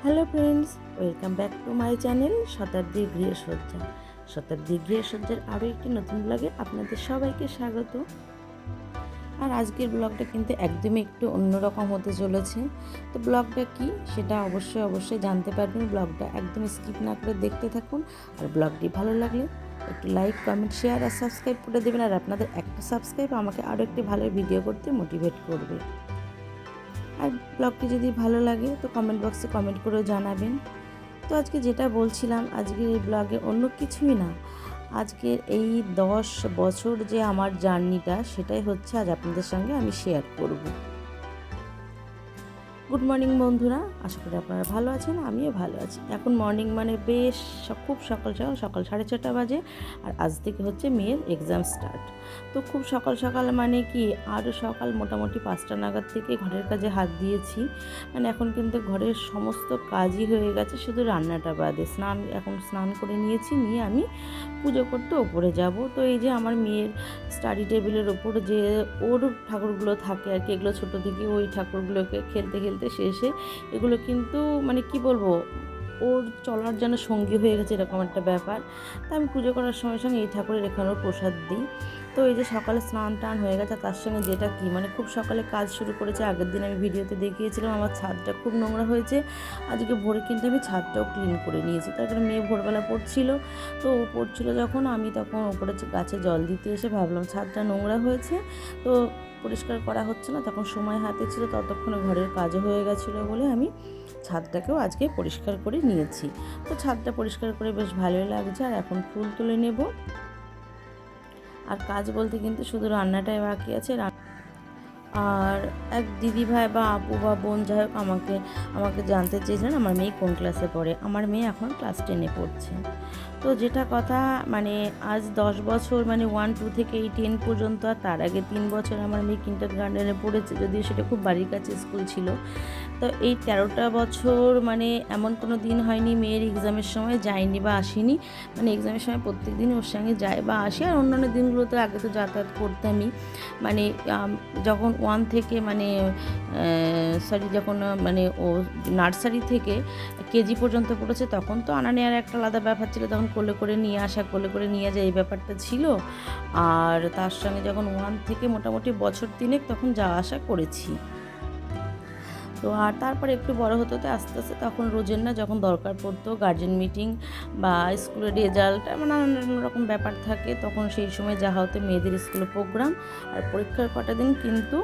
Hello friends, welcome back to my channel শতাব্দী গৃহসজ্জা। শতাব্দী গৃহসজ্জার আরও একটি নতুন ব্লগে আপনাদের সবাইকে স্বাগত। আর আজকের ব্লগটা কিন্তু একদমই একটু অন্যরকম হতে চলেছে। তো ব্লগটা কি সেটা অবশ্যই জানতে পারবেন। ব্লগটা একদম স্কিপ না করে দেখতে থাকুন। আর ব্লগটি ভালো লাগলে একটু লাইক, কমেন্ট, শেয়ার আর সাবস্ক্রাইব করে দেবেন। আর আপনাদের একটা সাবস্ক্রাইব আমাকে আরও একটি ভালো ভিডিও করতে মোটিভেট করবে। আর ব্লগটি যদি ভালো লাগে তো কমেন্ট বক্সে কমেন্ট করেও জানাবেন। তো আজকে যেটা বলছিলাম, আজকের এই ব্লগে অন্য কিছুই না, আজকের এই 10 বছর যে আমার জার্নিটা সেটাই হচ্ছে আজ আপনাদের সঙ্গে আমি শেয়ার করব। গুড মর্নিং বন্ধুরা, আশা করি আপনারা ভালো আছেন, আমিও ভালো আছি। এখন মর্নিং মানে বেশ খুব সকাল 6:30 বাজে। আর আজ থেকে হচ্ছে মেয়ের এক্সাম স্টার্ট। তো খুব সকাল মানে কি, আরও সকাল মোটামুটি 5টা নাগাদ থেকে ঘরের কাজে হাত দিয়েছি। মানে এখন কিন্তু ঘরের সমস্ত কাজই হয়ে গেছে, শুধু রান্নাটা বাদে। এখন স্নান করে নিয়েছি, নিয়ে আমি পুজো করতে ওপরে যাব। তো এই যে আমার মেয়ের স্টাডি টেবিলের ওপর যে ওর ঠাকুরগুলো থাকে আর কি, এগুলো ছোটো থেকে ওই ঠাকুরগুলোকে খেলতে শেষে এগুলো কিন্তু মানে কি বলবো, ওর চলার যেন সঙ্গী হয়ে গেছে এরকম একটা ব্যাপার। তা আমি পুজো করার সঙ্গে এই ঠাকুরের এখানেও প্রসাদ দিই। তো এই যে সকালে স্নান টান হয়ে গেছে, তার সঙ্গে যেটা কি মানে খুব সকালে কাজ শুরু করেছে। আগের দিন আমি ভিডিওতে দেখিয়েছিলাম আমার ছাদটা খুব নোংরা হয়েছে। আজকে ভোরে কিন্তু আমি ছাদটাও ক্লিন করে নিয়েছি, তার কারণে মেয়ে ভোরবেলা পড়ছিল। তো ও পড়ছিল যখন, আমি তখন ওপরে গাছে জল দিতে এসে ভাবলাম ছাদটা নোংরা হয়েছে, তো পরিষ্কার করা হচ্ছে না, তখন সময় হাতে ছিল, ততক্ষণে ঘরের কাজও হয়ে গেছিলো বলে আমি ছাদটাকেও আজকে পরিষ্কার করে নিয়েছি। তো ছাদটা পরিষ্কার করে বেশ ভালোই লাগছে। আর এখন ফুল তুলে নেব। আর কাজ বলতে কিন্তু শুধু রান্নাটাই বাকি আছে। আর এক দিদি ভাই বা আপু বা বোন যাই হোক আমাকে জানতে চেয়েছিলেন আমার মেয়ে কোন ক্লাসে পড়ে। আমার মেয়ে এখন ক্লাস 10-এ পড়ছে। তো যেটা কথা মানে আজ 10 বছর মানে 1-2 থেকে এই 10 পর্যন্ত, আর তার আগে 3 বছর আমার মেয়ে কিন্ডারগার্টেনে পড়েছে, যদিও সেটা খুব বাড়ির কাছে স্কুল ছিল। তো এই 13টা বছর মানে এমন কোনো দিন হয়নি মেয়ের এক্সামের সময় যায়নি বা আসেনি। মানে এক্সামের সময় প্রত্যেক দিনই ওর সঙ্গে যায় বা আসে। আর অন্যান্য দিনগুলোতে আগে তো যাতায়াত করতামই। মানে যখন 1 থেকে মানে যখন মানে ও নার্সারি থেকে কেজি পর্যন্ত পড়েছে, তখন তো আনা নেওয়ার একটা আলাদা ব্যাপার ছিল। তখন কোলে করে নিয়ে আসা, কোলে করে নিয়ে যায়, এই ব্যাপারটা ছিল। আর তার সঙ্গে যখন 1 থেকে মোটামুটি বছর 3 তখন যাওয়া আসা করেছি। তো আর তারপরে একটু বড় হতে আস্তে তখন রোজের না যখন দরকার পড়তো, গার্জেন মিটিং বা স্কুলের রেজাল্ট, নানান রকম ব্যাপার থাকে, তখন সেই সময় যাওয়া হতো মেয়েদের স্কুলে প্রোগ্রাম। আর পরীক্ষার কটা দিন কিন্তু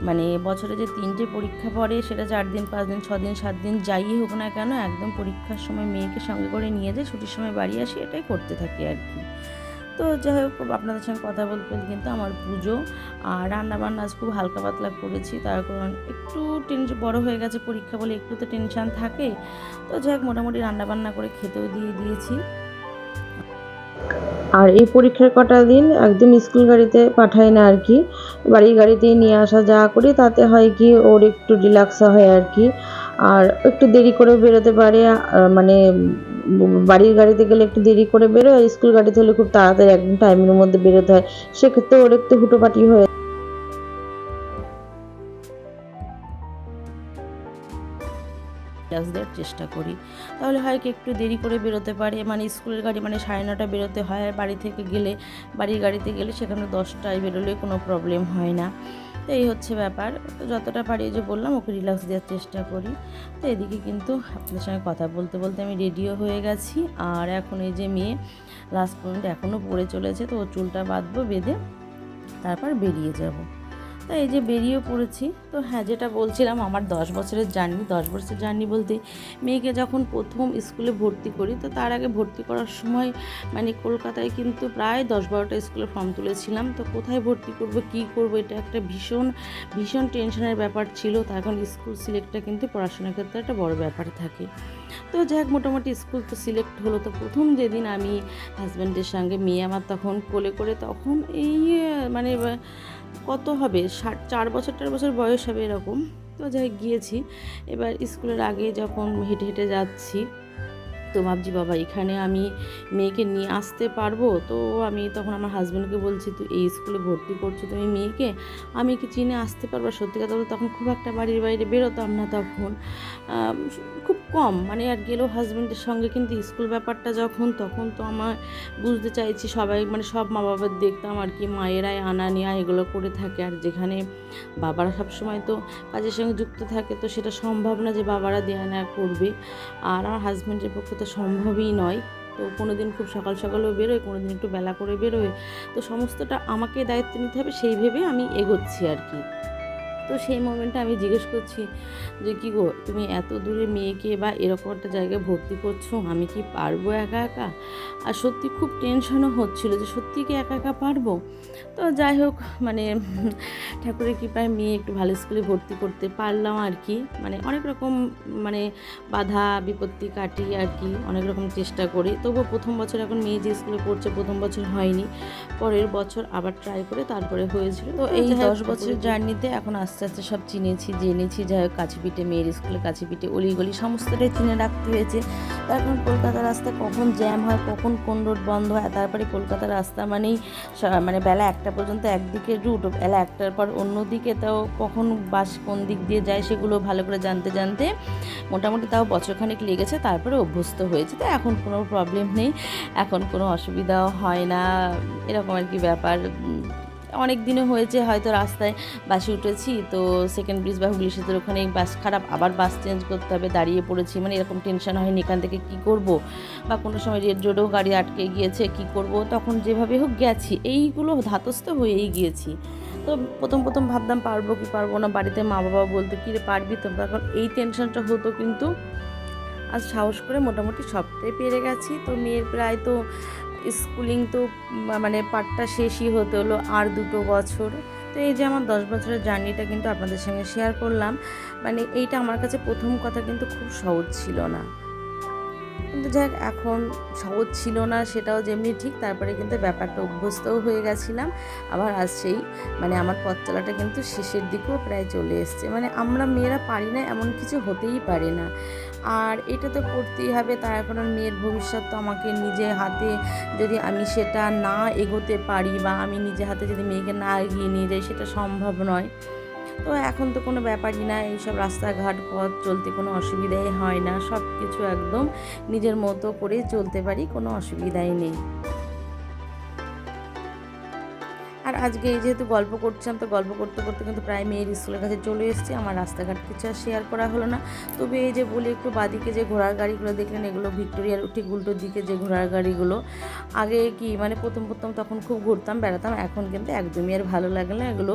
মানে বছরে যে 3টে পরীক্ষা পড়ে, সেটা 4 দিন, 5 দিন, 6 দিন, 7 দিন যাই হোক না কেন, একদম পরীক্ষার সময় মেয়েকে সঙ্গে করে নিয়ে যায়, ছুটির সময় বাড়ি আসি, এটাই করতে থাকি আর কি। তো যাই হোক, আপনাদের সঙ্গে কথা বলতে কিন্তু আমার পুজো আর রান্নাবান্না আজ খুব হালকা পাতলা করেছি, তার কারণ একটু বড় হয়ে গেছে পরীক্ষা বলে একটু তো টেনশান থাকে। তো যাই হোক, মোটামুটি রান্নাবান্না করে খেতেও দিয়েছি। আর এই পরীক্ষার কটা দিন একদম স্কুল গাড়িতে পাঠাই না আর কি, বাড়ির গাড়িতেই নিয়ে আসা যাওয়া করি। তাতে হয় কি ওর একটু রিল্যাক্স হয় আর কি। আর একটু দেরি করে বেরোতে পারে, মানে বাড়ির গাড়িতে গেলে একটু দেরি করে বেরোয়, আর স্কুল গাড়িতে হলে খুব তাড়াতাড়ি একদম টাইমের মধ্যে বেরোতে হয়। সেক্ষেত্রে ওর একটু হুটোপাটি হয়ে রিল্যাক্স দেওয়ার চেষ্টা করি, তাহলে হয় কি একটু দেরি করে বেরোতে পারে। মানে স্কুলের গাড়ি মানে 9:30 বেরোতে হয়, আর বাড়ির গাড়িতে গেলে সেখানে 10টায় বেরোলে কোনো প্রবলেম হয় না। তো এই হচ্ছে ব্যাপার। তো যতটা পারি যে বললাম ওকে রিল্যাক্স দেওয়ার চেষ্টা করি। তো এদিকে কিন্তু আপনাদের সঙ্গে কথা বলতে আমি রেডিও হয়ে গেছি। আর এখন এই যে মেয়ে লাস্ট পর্যন্ত এখনও পড়ে চলেছে, তো ও চুলটা বাঁধবো, বেঁধে তারপর বেরিয়ে যাব। তো এই যে বেরিয়ে পড়েছি। তো হ্যাঁ, যেটা বলছিলাম আমার 10 বছরের জার্নি বলতে, মেয়েকে যখন প্রথম স্কুলে ভর্তি করি, তো তার আগে ভর্তি করার সময় মানে কলকাতায় কিন্তু প্রায় 10-12টা স্কুলে ফর্ম তুলেছিলাম। তো কোথায় ভর্তি করব, কী করব, এটা একটা ভীষণ টেনশনের ব্যাপার ছিল। তখন স্কুল সিলেক্টটা কিন্তু পড়াশোনার ক্ষেত্রে একটা বড় ব্যাপার থাকে। তো যাই হোক, মোটামুটি স্কুল তো সিলেক্ট হলো। তো প্রথম যেদিন আমি হাজব্যান্ডের সঙ্গে, মেয়ে আমার তখন কোলে করে, তখন এই মানে কত হবে 4 বছর বয়স হবে এরকম। তো যাই গিয়েছি। এবার স্কুলের আগে যখন হেঁটে যাচ্ছি, তো ভাবছি বাবা এখানে আমি মেয়েকে নিয়ে আসতে পারবো? তো আমি তখন আমার হাজব্যান্ডকে বলছি, তুই এই স্কুলে ভর্তি করছো তুমি মেয়েকে, আমি কি চিনে আসতে পারবো? সত্যি কথা বলতে তখন খুব একটা বাড়ির বাইরে বেরোতাম না তখন। আহ, খুব কম, মানে আর গেলেও হাজব্যান্ডের সঙ্গে, কিন্তু স্কুল ব্যাপারটা যখন, তখন তো আমার বুঝতে চাইছি সবাই, মানে সব মা বাবার দেখতাম আর কি, মায়েরাই আনা নেওয়া এগুলো করে থাকে, আর যেখানে বাবারা সবসময় তো কাজের সঙ্গে যুক্ত থাকে, তো সেটা সম্ভব না যে বাবারা দেয়া নেওয়া করবে, আর আমার হাজব্যান্ডের পক্ষে তো সম্ভবই নয়। তো কোনো দিন খুব সকাল সকালেও বেরোয়, কোনো দিন একটু বেলা করে বেরোয়, তো সমস্তটা আমাকে দায়িত্ব নিতে হবে, সেই ভেবে আমি এগোচ্ছি আর কি। তো সেই মোমেন্টে আমি জিজ্ঞেস করছি যে কী গো, তুমি এত দূরে মেয়েকে বা এরকম একটা জায়গায় ভর্তি করছো, আমি কি পারবো একা একা? আর সত্যি খুব টেনশনও হচ্ছিলো যে সত্যি কি একা একা পারবো। তো যাই হোক, মানে ঠাকুরের কৃপায় মেয়ে একটু ভালো স্কুলে ভর্তি করতে পারলাম আর কি, মানে অনেক রকম মানে বাধা বিপত্তি কাটিয়ে আর কি, অনেক রকম চেষ্টা করি। তবুও প্রথম বছর, এখন মেয়ে যে স্কুলে পড়ছে প্রথম বছর হয়নি, পরের বছর আবার ট্রাই করে তারপরে হয়েছিল। তো এই 10 বছরের জার্নিতে এখন আস্তে আস্তে সব চিনেছি, জেনেছি। যাই হোক, কাছেপিঠে মেয়ের স্কুলে, কাছেপিঠে অলিগলি সমস্তটাই চিনে রাখতে হয়েছে। তো এখন কলকাতার রাস্তায় কখন জ্যাম হয়, কখন কোন রোড বন্ধ হয়, তারপরে কলকাতার রাস্তা মানেই মানে বেলা 1টা পর্যন্ত একদিকে রুট, বেলা 1টার পর অন্য দিকে, তাও কখন বাস কোন দিক দিয়ে যায় সেগুলো ভালো করে জানতে জানতে মোটামুটি তাও বছরখানেক লেগেছে, তারপরে অভ্যস্ত হয়েছে। তো এখন কোনো প্রবলেম নেই, এখন কোনো অসুবিধাও হয় না, এরকম আর কি ব্যাপার। অনেক দিনও হয়েছে হয়তো রাস্তায় বাসে উঠেছি, তো সেকেন্ড ব্রিজ বা হুগলি সেতুর ওখানে বাস খারাপ, আবার বাস চেঞ্জ করতে হবে, দাঁড়িয়ে পড়েছি, মানে এরকম টেনশন হয়নি এখান থেকে কী করব, বা কোনো সময় রেড রোডেও গাড়ি আটকে গিয়েছে কী করব, তখন যেভাবে হোক গেছি, এইগুলো ধাতস্থ হয়েই গিয়েছি। তো প্রথম প্রথম ভাবতাম পারবো কি পারবো না, বাড়িতে মা বাবা বলতো কী রে পারবি তো, তখন এই টেনশনটা হতো, কিন্তু আজ সাহস করে মোটামুটি সবটাই পেরে গেছি। তো মেয়ের প্রায় তো স্কুলিং তো মানে পার্টটা শেষই হতে হলো, আর 2 বছর। তো এই যে আমার 10 বছরের জার্নিটা কিন্তু আপনাদের সঙ্গে শেয়ার করলাম। মানে এইটা আমার কাছে প্রথম কথা কিন্তু খুব সহজ ছিল না, কিন্তু যাক এখন সহজ ছিল না সেটাও যেমনি ঠিক, তারপরে কিন্তু ব্যাপারটা অভ্যস্তও হয়ে গেছিলাম। আবার আজ সেই মানে আমার পথ চলাটা কিন্তু শেষের দিকেও প্রায় চলে এসছে। মানে আমরা মেয়েরা পারি না এমন কিছু হতেই পারে না, আর এটা তো করতেই হবে। তার কারণ মেয়ের ভবিষ্যৎ তো আমাকে নিজে হাতে, যদি আমি সেটা না এগোতে পারি বা আমি নিজে হাতে যদি মেয়েকে না এগিয়ে নিয়ে যাই, সেটা সম্ভব নয়। তো এখন তো কোনো ব্যাপারই না, এইসব রাস্তাঘাট পথ চলতে কোনো অসুবিধাই হয় না, সব কিছু একদম নিজের মতো করে চলতে পারি, কোনো অসুবিধাই নেই। আর আজকে এই যেহেতু গল্প করছিলাম, তো গল্প করতে করতে কিন্তু প্রায় মেয়ের স্কুলের কাছে চলে এসেছি। আমার রাস্তাঘাট কিছু আর শেয়ার করা হলো না, তবে এই যে বলি একটু বাদিকে যে ঘোড়ার গাড়িগুলো দেখলেন, এগুলো ভিক্টোরিয়ার ঠিক উল্টো দিকে যে ঘোড়ার গাড়িগুলো। আগে কি মানে প্রথম প্রথম তখন খুব ঘুরতাম বেড়াতাম, এখন কিন্তু একদমই আর ভালো লাগে না এগুলো,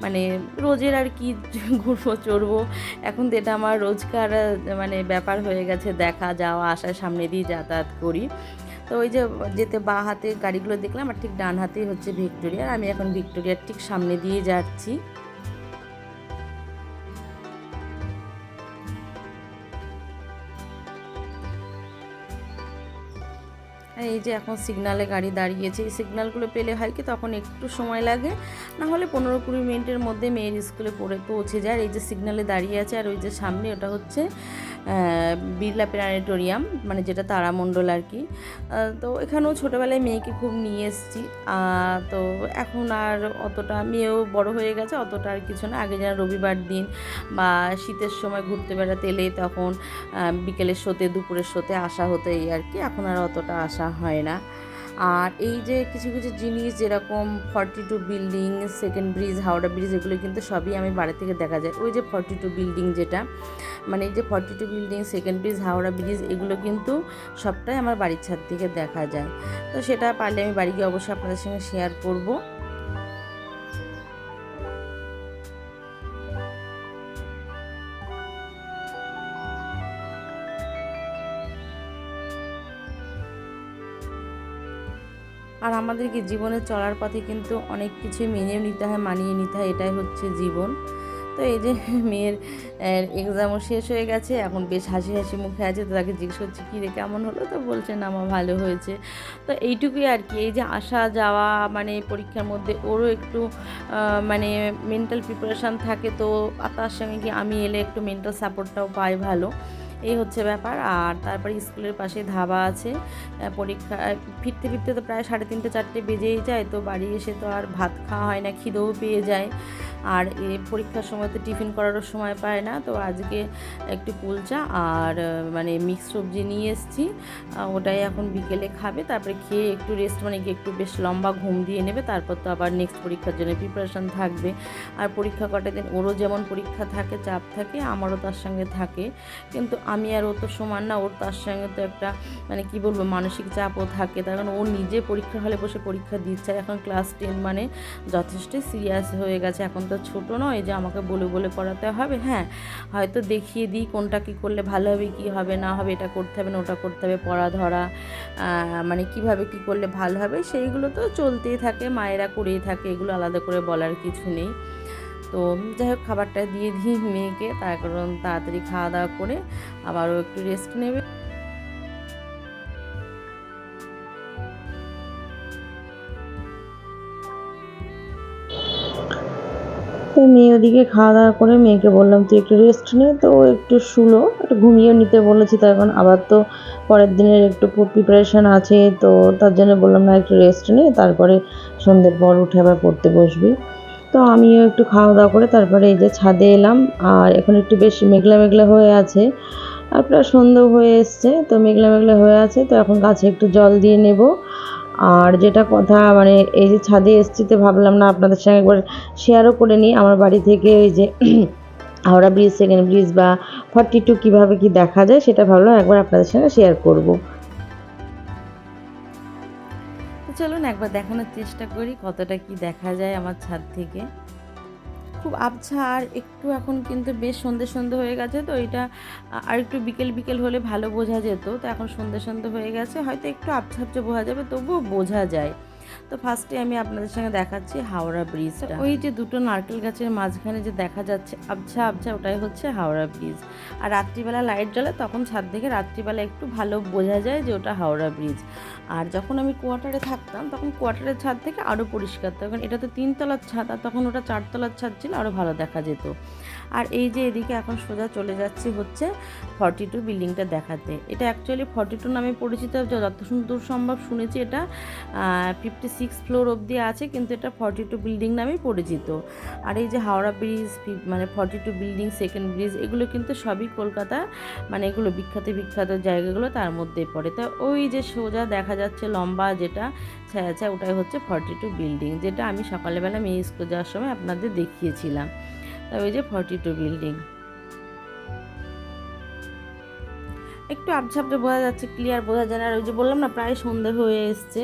মানে রোজের আর কি ঘুরবো চড়বো, এখন তো এটা আমার রোজকার মানে ব্যাপার হয়ে গেছে, দেখা যাওয়া আসার সামনে দিয়ে যাতায়াত করি। তো ওই যে যেতে বাঁ হাতে গাড়িগুলো দেখলাম, আর ঠিক ডান হাতেই হচ্ছে ভিক্টোরিয়ার, আমি এখন ভিক্টোরিয়ার ঠিক সামনে দিয়ে যাচ্ছি। আর এই যে এখন সিগনালে গাড়ি দাঁড়িয়েছে, এই সিগনালগুলো পেলে হয় কি তখন একটু সময় লাগে, না হলে 15-20 মিনিটের মধ্যে মেয়ের স্কুলে পৌঁছে যায়। আর এই যে সিগনালে দাঁড়িয়ে আছে, আর ওই যে সামনে ওটা হচ্ছে বিড়লা প্ল্যানেটোরিয়াম, মানে যেটা তারামণ্ডল আর কি। তো এখানেও ছোটোবেলায় মেয়েকে খুব নিয়ে এসেছি, তো এখন আর অতটা, মেয়েও বড় হয়ে গেছে, অতটা আর কিছু না। আগে যেন রবিবার দিন বা শীতের সময় ঘুরতে বেড়াতে এলে তখন বিকেলের শোতে, দুপুরের শোতে আসা হতো, এই আর কি, এখন আর অতটা আসা হয় না। আর এই যে কিছু কিছু জিনিস যেরকম 42 building, second bridge, Howrah bridge, এগুলো কিন্তু সবই আমি বাড়ি থেকে দেখা যায়। ওই যে 42 বিল্ডিং যেটা, মানে এই যে 42 building, second bridge, Howrah bridge, এগুলো কিন্তু সবটাই আমার বাড়ির ছাদ থেকে দেখা যায়। তো সেটা পারলে আমি বাড়ি গিয়ে অবশ্যই আপনাদের সঙ্গে শেয়ার করব। আর আমাদেরকে জীবনে চলার পথে কিন্তু অনেক কিছুই মেনেও নিতে হয়, মানিয়ে নিতে হয়, এটাই হচ্ছে জীবন। তো এই যে মেয়ের এক্সামও শেষ হয়ে গেছে, এখন বেশ হাসি হাসি মুখে আছে। তো তাকে জিজ্ঞেস করছি কী রে কেমন হলো, তো বলছে না মা ভালো হয়েছে। তো এইটুকুই আর কি, এই যে আসা যাওয়া, মানে পরীক্ষার মধ্যে ওরও একটু মানে মেন্টাল প্রিপারেশান থাকে, তো তার সঙ্গে কি আমি এলে একটু মেন্টাল সাপোর্টটাও পাই ভালো, এই হচ্ছে ব্যাপার। আর তারপরে স্কুলের পাশে ধাবা আছে, পরীক্ষা ফিরতে ফিরতে তো প্রায় 3:30-4টে বেজেই যায়, তো বাড়ি এসে তো আর ভাত খাওয়া হয় না, খিদেও পেয়ে যায়। আর পরীক্ষার সময় তো টিফিন করারও সময় পায় না, তো আজকে একটু কুলচা আর মানে মিক্স সবজি নিয়ে এসেছি, ওটাই এখন বিকেলে খাবে। তারপরে খেয়ে একটু রেস্ট, মানে কি একটু বেশ লম্বা ঘুম দিয়ে নেবে, তারপর তো আবার নেক্সট পরীক্ষার জন্য প্রিপারেশান থাকবে। আর পরীক্ষা কটা দিন ওরও যেমন পরীক্ষা থাকে, চাপ থাকে, আমারও তার সঙ্গে থাকে, কিন্তু আমি আর ও তো সমান না, ওর তার সঙ্গে তো একটা মানে কি বলবো মানসিক চাপও থাকে, তার কারণ ও নিজে পরীক্ষা হলে বসে পরীক্ষা দিচ্ছে। এখন ক্লাস 10 মানে যথেষ্টই সিরিয়াস হয়ে গেছে, এখন তো ছোটো নয় যে আমাকে বলে বলে করাতে হবে। হ্যাঁ, হয়তো দেখিয়ে দিই কোনটা কী করলে ভালো হবে, কী হবে না হবে, এটা করতে হবে না ওটা করতে হবে, পড়া ধরা, মানে কিভাবে কী করলে ভালো হবে সেইগুলো তো চলতেই থাকে, মায়েরা করেই থাকে, এগুলো আলাদা করে বলার কিছু নেই। তো যাই হোক, খাবারটা দিয়ে দিই মেয়েকে, তার কারণ তাড়াতাড়ি খাওয়া দাওয়া করে আবারও একটু রেস্ট নেবে। তো মেয়ে ওদিকে খাওয়া দাওয়া করে মেয়েকে বললাম তুই একটু রেস্ট নে, তো ও একটু শুলো, একটু ঘুমিয়ে নিতে বলেছি। তো এখন আবার তো পরের দিনের একটু প্রিপারেশান আছে, তো তার জন্য বললাম না একটু রেস্ট নে, তারপরে সন্ধ্যের পর উঠে আবার পড়তে বসবি। তো আমিও একটু খাওয়া দাওয়া করে তারপরে এই যে ছাদে এলাম। আর এখন একটু বেশ মেঘলা মেঘলা হয়ে আছে, আর প্রায় সন্ধ্যেও হয়ে এসছে, তো মেঘলা মেঘলা হয়ে আছে, তো এখন গাছে একটু জল দিয়ে নেব। আর যেটা কথা, মানে এই যে ছাদে এসছি, তো ভাবলাম না আপনাদের সঙ্গে একবার শেয়ারও করে নিই আমার বাড়ি থেকে এই যে হাওড়া ব্রিজ, সেকেন্ড ব্রিজ বা 42 কীভাবে কি দেখা যায়, সেটা ভাবলাম একবার আপনাদের সঙ্গে শেয়ার করব। তো চলুন একবার দেখানোর চেষ্টা করি কতটা কি দেখা যায় আমার ছাদ থেকে। খুব আবছা, আর একটু এখন কিন্তু বেশ সন্ধে সন্ধে হয়ে গেছে, তো এটা আর একটু বিকেল বিকেল হলে ভালো বোঝা যেত। তো এখন সন্ধে সন্ধে হয়ে গেছে, হয়তো একটু আবছা আবছা বোঝা যাবে, তবুও বোঝা যায়। তো ফার্স্টে আমি আপনাদের সঙ্গে দেখাচ্ছি হাওড়া ব্রিজটা। ওই যে দুটো নারকেল গাছের মাঝখানে যে দেখা যাচ্ছে আবছা আবছা, ওটাই হচ্ছে হাওড়া ব্রিজ। আর রাত্রিবেলা লাইট জ্বলে, তখন ছাদ থেকে রাত্রিবেলা একটু ভালো বোঝা যায় যে ওটা হাওড়া ব্রিজ। আর যখন আমি কোয়ার্টারে থাকতাম, তখন কোয়ার্টারের ছাদ থেকে আরও পরিষ্কার, তখন এটা তো 3 তলার ছাদ, আর তখন ওটা 4 তলার ছাদ ছিল, আরও ভালো দেখা যেত। আর এই যে এদিকে এখন সোজা চলে যাচ্ছি হচ্ছে 42 বিল্ডিংটা দেখাতে। এটা অ্যাকচুয়ালি 42 নামে পরিচিত, যত দূর সম্ভব শুনেছি এটা 56 ফ্লোর অবধি আছে, কিন্তু এটা 42 বিল্ডিং নামেই পরিচিত। আর এই যে হাওড়া ব্রিজ, মানে 42 বিল্ডিং, সেকেন্ড ব্রিজ, এগুলো কিন্তু সবই কলকাতা, মানে এগুলো বিখ্যাত বিখ্যাত জায়গাগুলো তার মধ্যে পড়ে। তা ওই যে সোজা দেখা যাচ্ছে লম্বা যেটা ছায়া, ওটাই হচ্ছে 42 বিল্ডিং, যেটা আমি সকালবেলা মেয়ে স্কুল যাওয়ার সময় আপনাদের দেখিয়েছিলাম। তা ওই যে 42 বিল্ডিং একটু আবঝাবঝা বোঝা যাচ্ছে, ক্লিয়ার বোঝা যায় না। আর ওই যে বললাম না প্রায় সন্ধে হয়ে এসছে,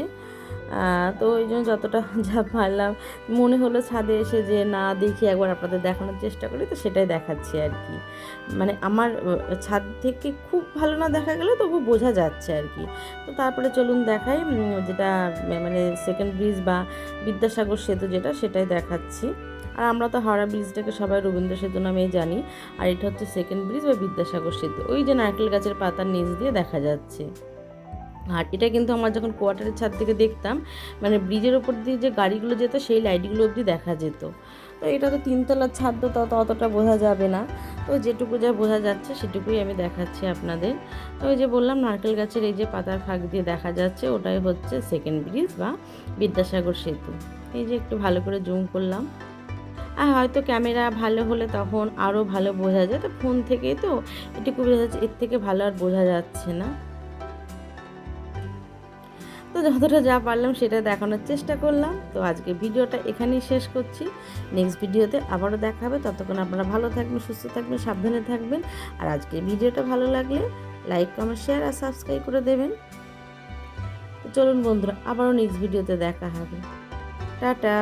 তো ওই জন্য যতটা যা পারলাম মনে হলো ছাদে এসে যে না দেখি একবার আপনাদের দেখানোর চেষ্টা করি, তো সেটাই দেখাচ্ছি আর কি। মানে আমার ছাদ থেকে খুব ভালো না দেখা গেলেও তবু বোঝা যাচ্ছে আর কি। তো তারপরে চলুন দেখাই যেটা মানে সেকেন্ড ব্রিজ বা বিদ্যাসাগর সেতু যেটা, সেটাই দেখাচ্ছি। আর আমরা তো হাওড়া ব্রিজটাকে সবাই রবীন্দ্র সেতু নামেই জানি, আর এটা হচ্ছে সেকেন্ড ব্রিজ বা বিদ্যাসাগর সেতু, ওই যে নারকেল গাছের পাতার নিচ দিয়ে দেখা যাচ্ছে। আর এটা কিন্তু আমার যখন কোয়ার্টারের ছাদ থেকে দেখতাম, মানে ব্রিজের ওপর দিয়ে যে গাড়িগুলো যেত সেই লাইটগুলো অবধি দেখা যেত। তো এটা তো 3 তলার ছাদ, তো অতটা বোঝা যাবে না, তো যেটুকু যা বোঝা যাচ্ছে সেটুকুই আমি দেখাচ্ছি আপনাদের। তো ওই যে বললাম নারকেল গাছের এই যে পাতার ফাঁক দিয়ে দেখা যাচ্ছে, ওটাই হচ্ছে সেকেন্ড ব্রিজ বা বিদ্যাসাগর সেতু। এই যে একটু ভালো করে জুম করলাম, আর হয়তো ক্যামেরা ভালো হলে তখন আরও ভালো বোঝা যায়, তো ফোন থেকেই তো এটুকু বোঝা যাচ্ছে, এর থেকে ভালো আর বোঝা যাচ্ছে না। তো যতটা যা পারলাম সেটা দেখানোর চেষ্টা করলাম। তো আজকে ভিডিওটা এখানেই শেষ করছি, নেক্সট ভিডিওতে আবারও দেখা হবে। ততক্ষণ আপনারা ভালো থাকবেন, সুস্থ থাকবেন, সাবধানে থাকবেন। আর আজকের ভিডিওটা ভালো লাগলে লাইক, কমেন্ট, শেয়ার আর সাবস্ক্রাইব করে দেবেন। তো চলুন বন্ধুরা, আবারও নেক্সট ভিডিওতে দেখা হবে। টাটা।